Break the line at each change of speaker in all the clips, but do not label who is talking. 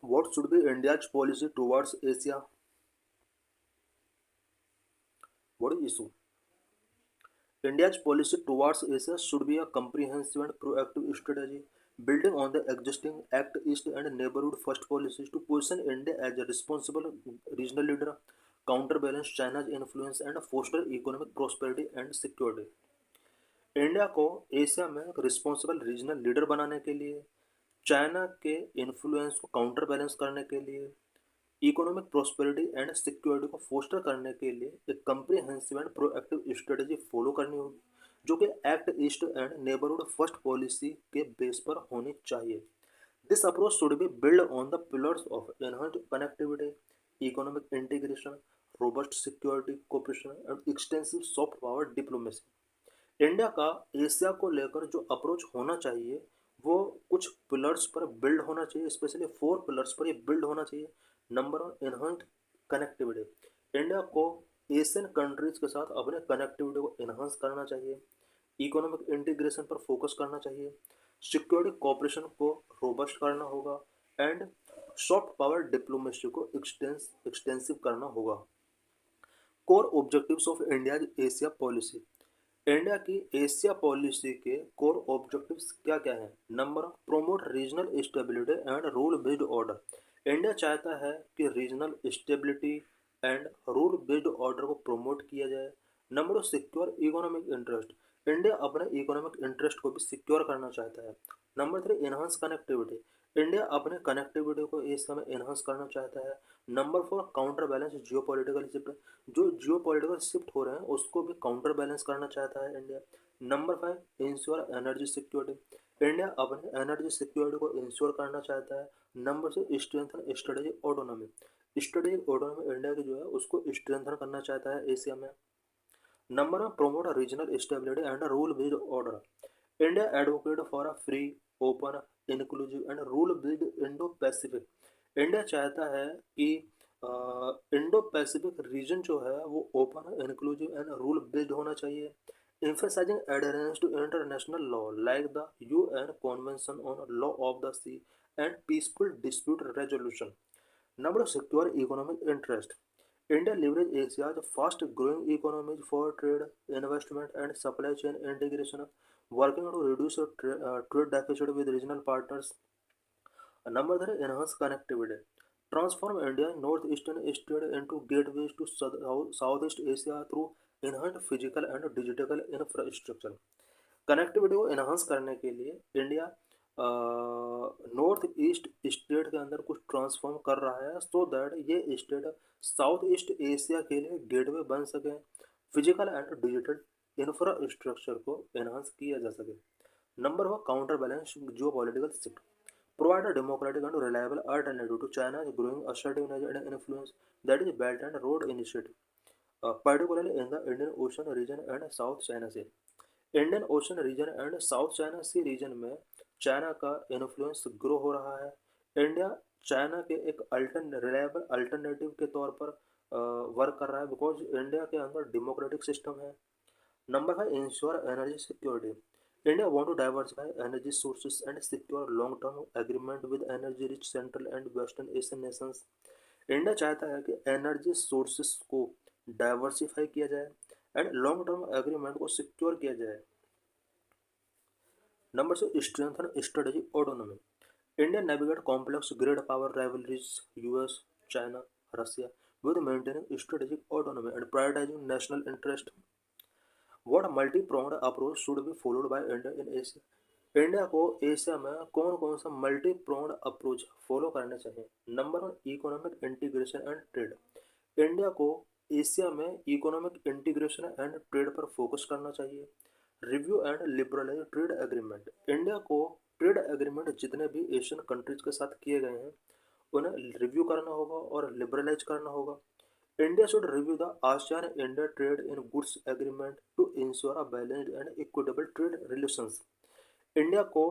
What should be India's policy towards Asia? What is issue? India's policy towards Asia should be a comprehensive and proactive strategy, building on the existing Act East and Neighborhood First policies to position India as a responsible regional leader, counterbalance China's influence, and foster economic prosperity and security. India को Asia में एक responsible regional leader बनाने के लिए, China के influence को counter balance करने के लिए, इकोनॉमिक प्रॉस्पेरिटी एंड सिक्योरिटी को फोस्टर करने के लिए एक comprehensive and proactive strategy follow करनी होगी, जो कि act east and neighbourhood first policy के बेस पर होनी चाहिए. This approach should be build on the pillars of enhanced connectivity, economic integration, robust security cooperation and extensive soft power diplomacy. India का Asia को लेकर जो अप्रोच होना चाहिए वो कुछ पिलर्स पर बिल्ड होना चाहिए, स्पेशली 4 पिलर्स पर ये बिल्ड होना चाहिए. Number 1, enhanced connectivity. इंडिया को एशियन कंट्रीज के साथ अपने कनेक्टिविटी को एनहांस करना चाहिए. इकोनॉमिक इंटीग्रेशन पर फोकस करना चाहिए. सिक्योरिटी कोऑपरेशन को रोबस्ट करना होगा एंड सॉफ्ट पावर डिप्लोमेसी को एक्सटेंसिव करना होगा. Core objectives of India Asia policy. India की एशिया पॉलिसी के कोर ऑब्जेक्टिव्स क्या क्या हैं? Number 1, promote regional stability and rule based order. India चाहता है कि regional stability and rule based order को प्रमोट किया जाए. Number 2, secure economic interest. India अपने इकोनॉमिक इंटरेस्ट को भी सिक्योर करना चाहता है. Number 3, enhance connectivity. इंडिया अपने कनेक्टिविटी को एशिया में एनहांस करना चाहता है. नंबर 4, काउंटर बैलेंस जियो पॉलिटिकल शिफ्ट. जो जियो पॉलिटिकल शिफ्ट हो रहे हैं उसको भी काउंटर बैलेंस करना चाहता है India. Number 5, ensure energy security. India अपने एनर्जी सिक्योरिटी को इंश्योर करना चाहता है. Number 6, strengthen strategic autonomy. Strategic autonomy India की जो है उसको स्ट्रेंथन करना चाहता है एशिया में. Number 1, promote regional stability and rule based order. India advocate for a free, open, inclusive and rule based Indo Pacific. India चाहता है कि इंडो पैसिफिक रीजन जो है वो open, inclusive and rule based होना चाहिए. emphasizing adherence to international law like the UN Convention on Law of the Sea and peaceful dispute resolution. Number 2, secure economic interest. India leverages Asia's fast-growing economies for trade, investment, and supply chain integration, working to reduce trade deficit with regional partners. Number 3, enhance connectivity. Transform India's northeastern state into gateways to Southeast Asia through enhanced physical and digital infrastructure. Connectivity को enhance करने के लिए India north east state के अंदर कुछ transform कर रहा है सो दैट ये स्टेट साउथ ईस्ट एशिया के लिए गेटवे बन सके, फिजिकल एंड डिजिटल इंफ्रास्ट्रक्चर को एनहांस किया जा सके. Number 4, counter balance Jio political shift. Provide a democratic and reliable alternative to China's growing assertiveness and influence, that is Belt and Road Initiative, particularly in the Indian Ocean region and South China Sea. Indian ocean region and South China sea region में China का influence grow हो रहा है. India China के एक reliable alternative के तौर पर वर्क कर रहा है बिकॉज इंडिया के अंदर डेमोक्रेटिक सिस्टम है. Number 5, ensure energy security. India want to diversify energy sources and secure long-term agreement with energy-rich Central and Western Asian nations. India चाहता है कि एनर्जी सोर्सेस को डाइवर्सिफाई किया जाए एंड लॉन्ग टर्म एग्रीमेंट को secure किया जाए. Number 6, strengthen strategic autonomy. India navigate complex great power rivalries US, China, Russia with maintaining strategic autonomy and prioritizing national interest. What multi-pronged approach should be followed by India in Asia? India को Asia में कौन कौन सा multi प्रोंड approach follow करने चाहिए? Number 1, economic integration and trade. India को Asia में economic integration and trade पर फोकस करना चाहिए. Review and liberalise trade agreement. India को ट्रेड एग्रीमेंट जितने भी एशियन कंट्रीज के साथ किए गए हैं उन्हें रिव्यू करना होगा और लिबरलाइज करना होगा. India should review the ASEAN-India Trade in Goods Agreement to ensure a balanced and equitable trade relations. India को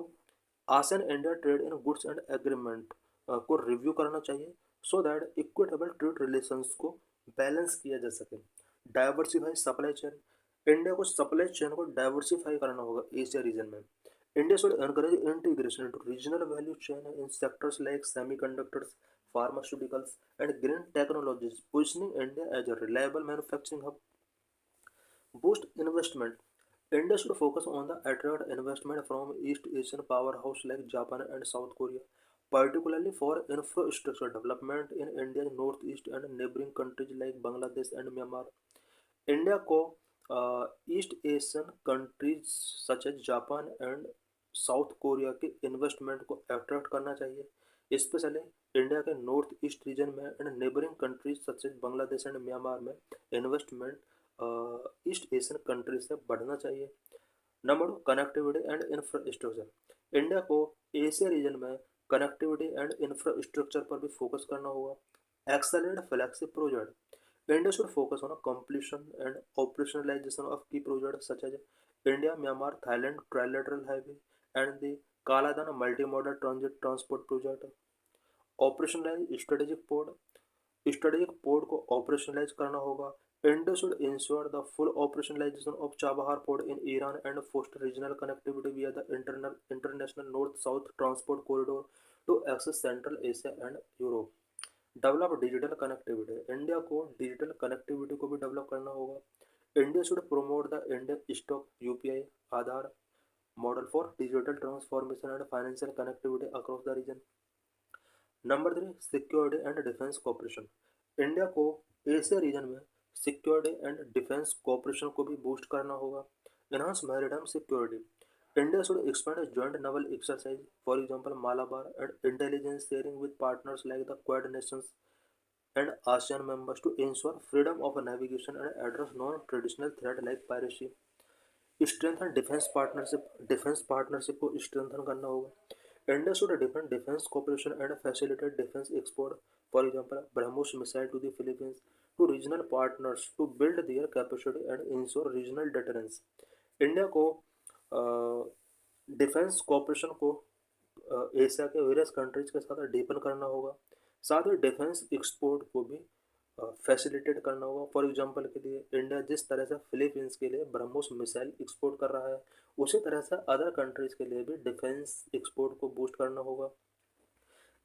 ASEAN India trade in goods and agreement को रिव्यू करना चाहिए so that equitable trade relations को balance किया जा सके. Diversify supply chain. India को supply chain को डाइवर्सिफाई करना होगा एशिया रीजन में. India should encourage integration into regional value chain in sectors like semiconductors, pharmaceuticals, and green technologies, positioning India as a reliable manufacturing hub. Boost investment. India should focus on the attract investment from East Asian powerhouse like Japan and South Korea, particularly for infrastructure development in India's northeast and neighboring countries like Bangladesh and Myanmar. India को east Asian countries such as Japan and South Korea के investment को attract करना चाहिए, specially India के north east region में and neighbouring countries such as Bangladesh and Myanmar में investment east Asian countries से बढ़ना चाहिए। Number 2, connectivity and infrastructure. India को एशिया रीजन में कनेक्टिविटी एंड इंफ्रास्ट्रक्चर पर भी फोकस करना होगा। Excellent flagship project. India should focus on a completion and operationalization of key projects such as India Myanmar Thailand Trilateral Highway and the Kaladan Multimodal Transit Transport Project. Operationalize strategic port को operationalize करना होगा। India should ensure the full operationalization of Chabahar port in Iran and foster regional connectivity via the international north-south transport corridor to access Central Asia and Europe. Develop digital connectivity. India को digital connectivity को भी develop करना होगा। India should promote the Indian stack UPI Aadhaar model for digital transformation and financial connectivity across the region. Number 3, security and defence cooperation. India को Asia region में security and defence cooperation को भी boost करना होगा। Enhance maritime security. India should expand a joint naval exercise, for example, Malabar, and intelligence sharing with partners like the Quad nations and ASEAN members to ensure freedom of navigation and address non-traditional threats like piracy. Strengthen defense partnership. Defense partnership को strengthen करना होगा। India should deepen defense cooperation and facilitate defense export, for example, BrahMos missile to the Philippines, to regional partners to build their capacity and ensure regional deterrence. India को defence cooperation को Asia के various countries के साथ deepen करना होगा। साथ ही defence export को भी फैसिलिटेट करना होगा। फॉर एग्जांपल के लिए इंडिया जिस तरह से फिलीपींस के लिए ब्रह्मोस मिसाइल एक्सपोर्ट कर रहा है, उसी तरह से अदर कंट्रीज के लिए भी डिफेंस एक्सपोर्ट को बूस्ट करना होगा।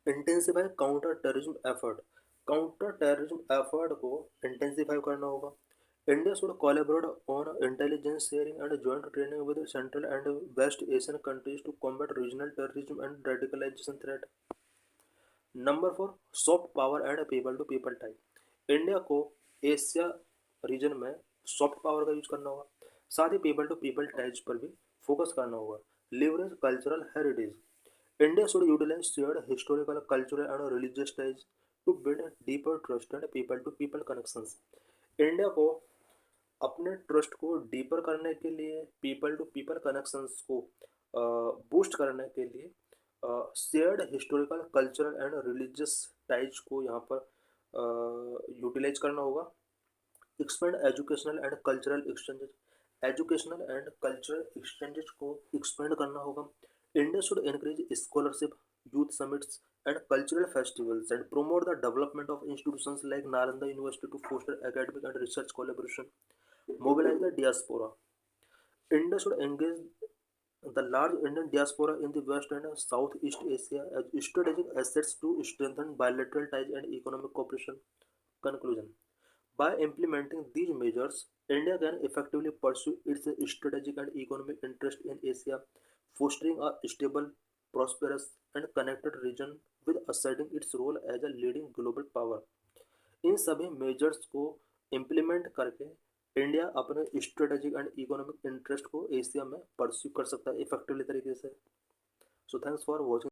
Intensify counter terrorism effort. Counter terrorism effort को इंटेंसिफाई करना होगा। India should collaborate on intelligence sharing and joint training with Central and West Asian countries to combat regional terrorism and radicalization threat. Number 4, soft power and people to people tie. India को Asia region में soft power का use करना होगा, साथ ही people to people ties पर भी focus करना होगा। Leverage cultural heritage. India should utilise shared historical cultural and religious ties to build deeper trust and people to people connections. India को अपने ट्रस्ट को डीपर करने के लिए, पीपल टू पीपल कनेक्शंस को बूस्ट करने के लिए shared historical cultural and religious ties को यहाँ पर यूटिलाइज करना होगा। Expand educational and cultural exchanges. Educational and cultural exchanges को एक्सपेंड करना होगा। India should encourage scholarship, youth summits, and cultural festivals, and promote the development of institutions like Nalanda University to foster academic and research collaboration. Mobilize the diaspora. India should engage the large Indian diaspora in the West and Southeast Asia as strategic assets to strengthen bilateral ties and economic cooperation. Conclusion. By implementing these measures, India can effectively pursue its strategic and economic interest in Asia, fostering a stable, prosperous, and connected region with asserting its role as a leading global power. इन सभी measures को implement करके India अपने strategic and economic interest को Asia में pursue कर सकता है effectively तरीके से। So thanks for watching.